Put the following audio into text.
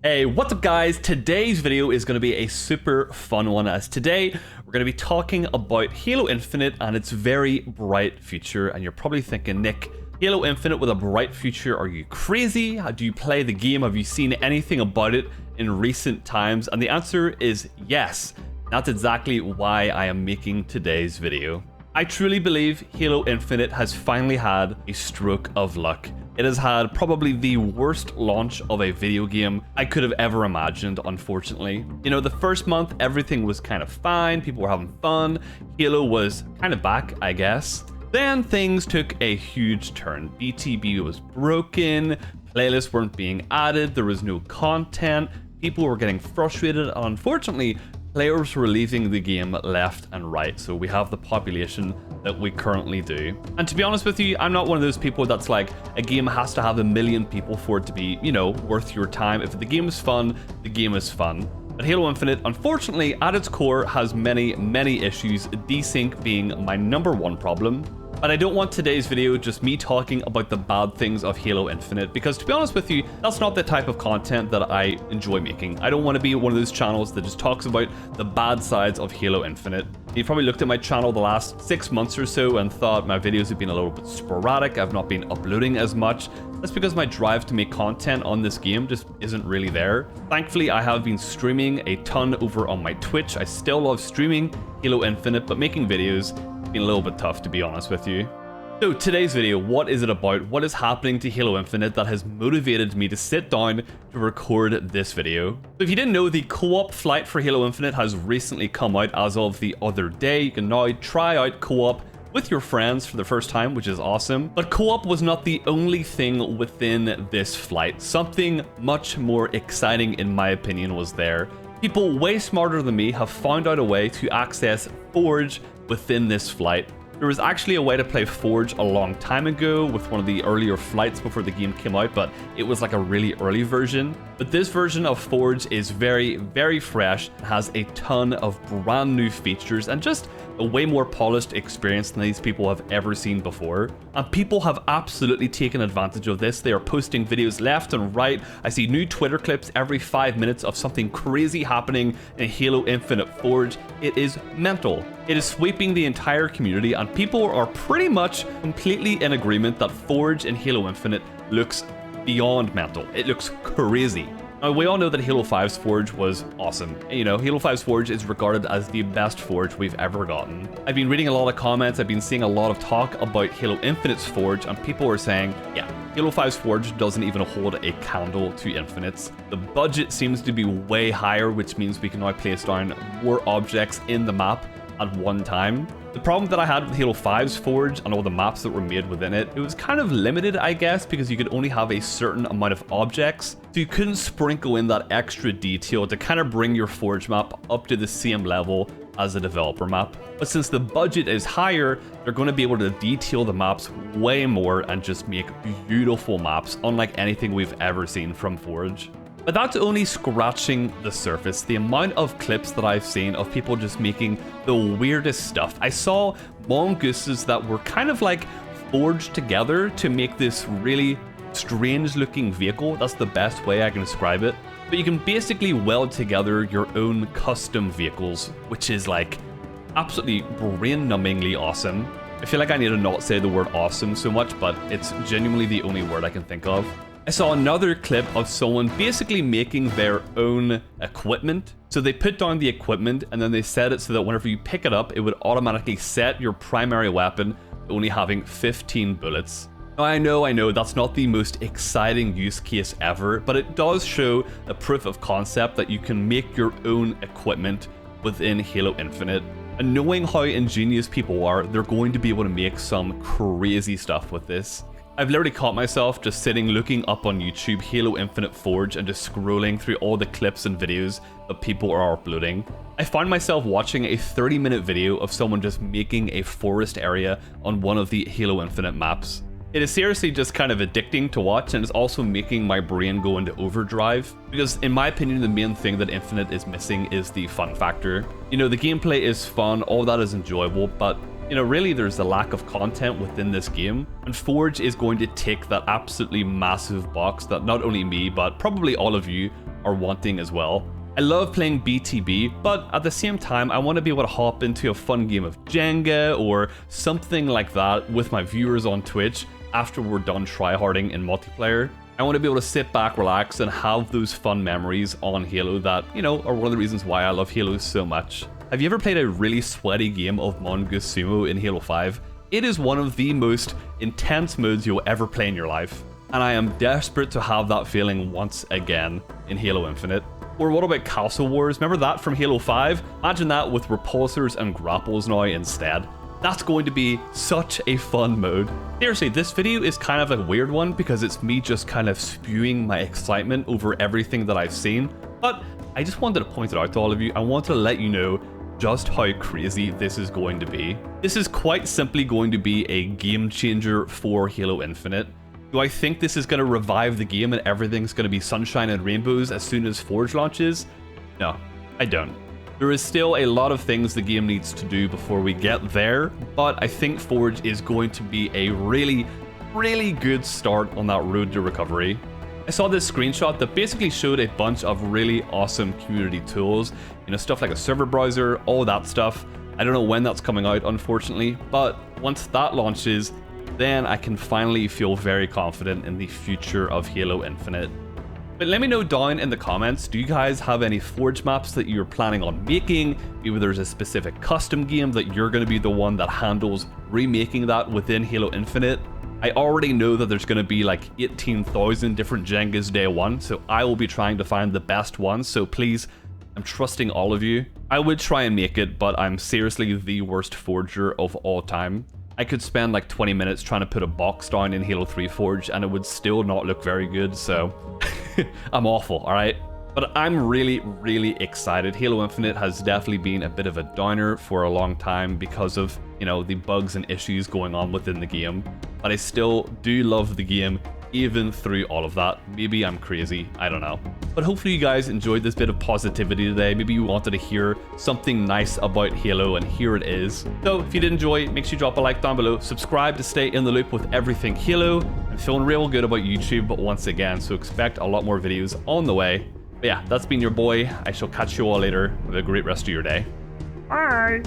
Hey, what's up guys? Today's video is going to be a super fun one, as today we're going to be talking about Halo Infinite and its very bright future. And you're probably thinking, Nick, Halo Infinite with a bright future, are you crazy? How do you play the game? Have you seen anything about it in recent times? And the answer is yes. That's exactly why I am making today's video. I truly believe Halo Infinite has finally had a stroke of luck. It has had probably the worst launch of a video game I could have ever imagined, unfortunately. You know, the first month, everything was kind of fine, people were having fun, Halo was kind of back, I guess. Then things took a huge turn. BTB was broken, playlists weren't being added, there was no content, people were getting frustrated, and unfortunately, players were leaving the game left and right, so we have the population that we currently do. And to be honest with you, I'm not one of those people that's like, a game has to have 1 million people for it to be, you know, worth your time. If the game is fun, the game is fun. But Halo Infinite, unfortunately, at its core, has many issues, desync being my #1 problem. But I don't want today's video just me talking about the bad things of Halo Infinite, because to be honest with you, that's not the type of content that I enjoy making. I don't want to be one of those channels that just talks about the bad sides of Halo Infinite. You've probably looked at my channel the last 6 months or so and thought my videos have been a little bit sporadic. I've not been uploading as much. That's because my drive to make content on this game just isn't really there. Thankfully, I have been streaming a ton over on my Twitch. I still love streaming Halo Infinite, but making videos been a little bit tough, to be honest with you. So today's video, what is it about? What is happening to Halo Infinite that has motivated me to sit down to record this video? So if you didn't know, the co-op flight for Halo Infinite has recently come out as of the other day. You can now try out co-op with your friends for the first time, which is awesome. But co-op was not the only thing within this flight. Something much more exciting, in my opinion, was there. People way smarter than me have found out a way to access Forge within this flight. There was actually a way to play Forge a long time ago with one of the earlier flights before the game came out, but it was like a really early version. But this version of Forge is very fresh, has a ton of brand new features and just a way more polished experience than these people have ever seen before. And people have absolutely taken advantage of this. They are posting videos left and right. I see new Twitter clips every 5 minutes of something crazy happening in Halo Infinite Forge. It is mental. It is sweeping the entire community, and people are pretty much completely in agreement that Forge in Halo Infinite looks beyond mental. It looks crazy. Now, we all know that Halo 5's Forge was awesome. You know, Halo 5's Forge is regarded as the best Forge we've ever gotten. I've been reading a lot of comments, I've been seeing a lot of talk about Halo Infinite's Forge, and people are saying, yeah, Halo 5's Forge doesn't even hold a candle to Infinite's. The budget seems to be way higher, which means we can now place down more objects in the map at one time. The problem that I had with Halo 5's Forge and all the maps that were made within it, it was kind of limited, I guess, because you could only have a certain amount of objects. So you couldn't sprinkle in that extra detail to kind of bring your Forge map up to the same level as a developer map. But since the budget is higher, they're going to be able to detail the maps way more and just make beautiful maps, unlike anything we've ever seen from Forge. But that's only scratching the surface. The amount of clips that I've seen of people just making the weirdest stuff. I saw mongooses that were kind of like forged together to make this really strange looking vehicle. That's the best way I can describe it. But you can basically weld together your own custom vehicles, which is like absolutely brain-numbingly awesome. I feel like I need to not say the word awesome so much, but it's genuinely the only word I can think of. I saw another clip of someone basically making their own equipment. So they put down the equipment and then they set it so that whenever you pick it up, it would automatically set your primary weapon to only having 15 bullets. Now, I know that's not the most exciting use case ever, but it does show a proof of concept that you can make your own equipment within Halo Infinite. And knowing how ingenious people are, they're going to be able to make some crazy stuff with this. I've literally caught myself just sitting looking up on YouTube Halo Infinite Forge and just scrolling through all the clips and videos that people are uploading. I found myself watching a 30-minute video of someone just making a forest area on one of the Halo Infinite maps. It is seriously just kind of addicting to watch, and it's also making my brain go into overdrive, because in my opinion the main thing that Infinite is missing is the fun factor. You know, the gameplay is fun, all that is enjoyable, but you know, really there's a lack of content within this game, and Forge is going to tick that absolutely massive box that not only me, but probably all of you are wanting as well. I love playing BTB, but at the same time, I want to be able to hop into a fun game of Jenga or something like that with my viewers on Twitch after we're done tryharding in multiplayer. I want to be able to sit back, relax, and have those fun memories on Halo that, you know, are one of the reasons why I love Halo so much. Have you ever played a really sweaty game of Mongoose Sumo in Halo 5? It is one of the most intense modes you'll ever play in your life, and I am desperate to have that feeling once again in Halo Infinite. Or what about Castle Wars? Remember that from Halo 5? Imagine that with repulsors and grapples now instead. That's going to be such a fun mode. Seriously, this video is kind of a weird one because it's me just kind of spewing my excitement over everything that I've seen. But I just wanted to point it out to all of you. I want to let you know just how crazy this is going to be. This is quite simply going to be a game changer for Halo Infinite. Do I think this is going to revive the game and everything's going to be sunshine and rainbows as soon as Forge launches? No, I don't. There is still a lot of things the game needs to do before we get there, but I think Forge is going to be a really, really good start on that road to recovery. I saw this screenshot that basically showed a bunch of really awesome community tools, you know, stuff like a server browser, all that stuff. I don't know when that's coming out, unfortunately, but once that launches, then I can finally feel very confident in the future of Halo Infinite. But let me know down in the comments, do you guys have any Forge maps that you're planning on making? Maybe there's a specific custom game that you're going to be the one that handles remaking that within Halo Infinite. I already know that there's going to be like 18,000 different Jengas day one, so I will be trying to find the best ones, so please, I'm trusting all of you. I would try and make it, but I'm seriously the worst forger of all time. I could spend like 20 minutes trying to put a box down in Halo 3 Forge and it would still not look very good, so I'm awful, alright? But I'm really, really excited. Halo Infinite has definitely been a bit of a downer for a long time because of, you know, the bugs and issues going on within the game. But I still do love the game, even through all of that. Maybe I'm crazy, I don't know. But hopefully you guys enjoyed this bit of positivity today. Maybe you wanted to hear something nice about Halo, and here it is. So if you did enjoy, make sure you drop a like down below, subscribe to stay in the loop with everything Halo. I'm feeling real good about YouTube, but once again, so expect a lot more videos on the way. But yeah, that's been your boy. I shall catch you all later. Have a great rest of your day. Bye.